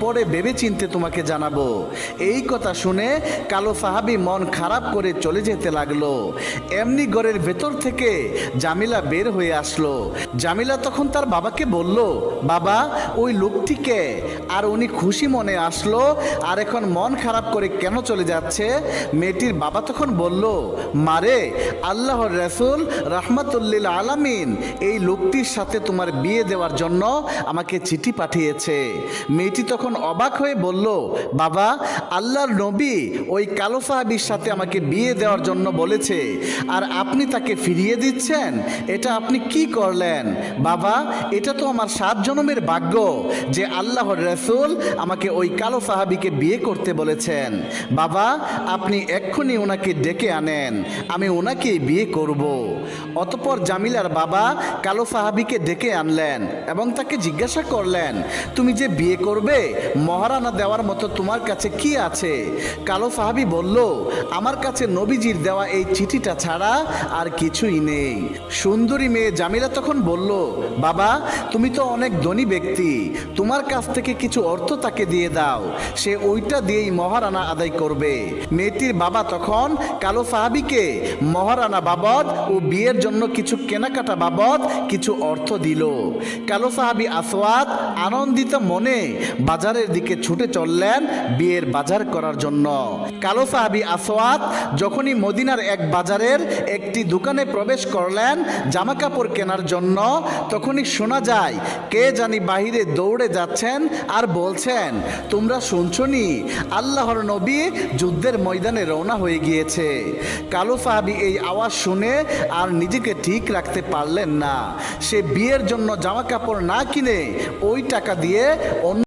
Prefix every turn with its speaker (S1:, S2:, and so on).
S1: পরে ভেবে চিনতে তোমাকে জানাবো। এই কথা শুনে কালো সাহাবী মন খারাপ করে চলে যেতে লাগলো। এমনি ঘরের ভেতর থেকে জামিলা বের হয়ে আসলো। জামিলা তখন তার বাবাকে বলল, বাবা ওই লোকটিকে? আর উনি খুশি মনে আসলো, আর এখন মন খারাপ করে কেন চলে যাচ্ছে? মেয়েটির বাবা তখন বলল, মারে, আল্লাহর রাসূল রাহমাতুল্লিল আলামিন এই লোকটির সাথে তোমার বিয়ে দেওয়ার জন্য আমাকে চিঠি পাঠিয়েছে। মেয়েটি তখন অবাক হয়ে বলল, বাবা, আল্লাহর নবী ওই কালো সাহাবীর সাথে আমাকে বিয়ে দেওয়ার জন্য বলেছে, আর আপনি তাকে ফিরিয়ে দিচ্ছেন? এটা আপনি কি করলেন? বাবা, এটা তো আমার 7 জন্মের ভাগ্য যে আল্লাহর রাসূল আমাকে ওই কালো সাহাবীকে বিয়ে করতে বলেছেন। বাবা, আপনি এক্ষুনি ওনাকে ডেকে আনেন, আমি ওনাকেই বিয়ে করব। অতঃপর জামিলার বাবা কালো সাহাবীকে ডেকে আনলেন এবং তাকে জিজ্ঞাসা করলেন, তুমি যে বিয়ে করবে, মহারানা দেওয়ার মতো তোমার কাছে কি আছে? কালো সাহাবী বলল, আমার কাছে নবীজির দেওয়া এই চিঠিটা ছাড়া আর কিছুই নেই। সুন্দরী মেয়ে জামিলা তখন বলল, বাবা, তুমি তো অনেক ধনী ব্যক্তি, তোমার কাছ থেকে কিছু অর্থ তাকে দিয়ে দাও, সে ওইটা দিয়েই মহারানা আদায় করবে। মেয়েটির বাবা তখন কালো সাহাবীকে মহারানা বাবদ ও বিয়ের জন্য কিছু কেনাকাটা বাবদ কিছু অর্থ দিল। কালো সাহাবী আসওয়াদ আনন্দিত মনে বাজারের দিকে ছুটে চললেন বিয়ের বাজার করার জন্য। কালো সাহাবী আসওয়াদ যখনই মদিনার এক বাজারের একটি দোকানে প্রবেশ করলেন জামা কাপড় কেনার জন্য, তখনই শোনা যায় কে জানি বাহিরে দৌড়ে যাচ্ছেন আর বলছেন, তোমরা শুনছনি, আল্লাহর নবী যুদ্ধের ময়দানে রওনা হয়ে গিয়েছে। কালো সাহাবী এই আওয়াজ শুনে আর নিজেকে ঠিক রাখতে পারলেন না। সে বিয়ের জন্য জামা কাপড় না কিনে ওই টাকা দিয়ে অন্য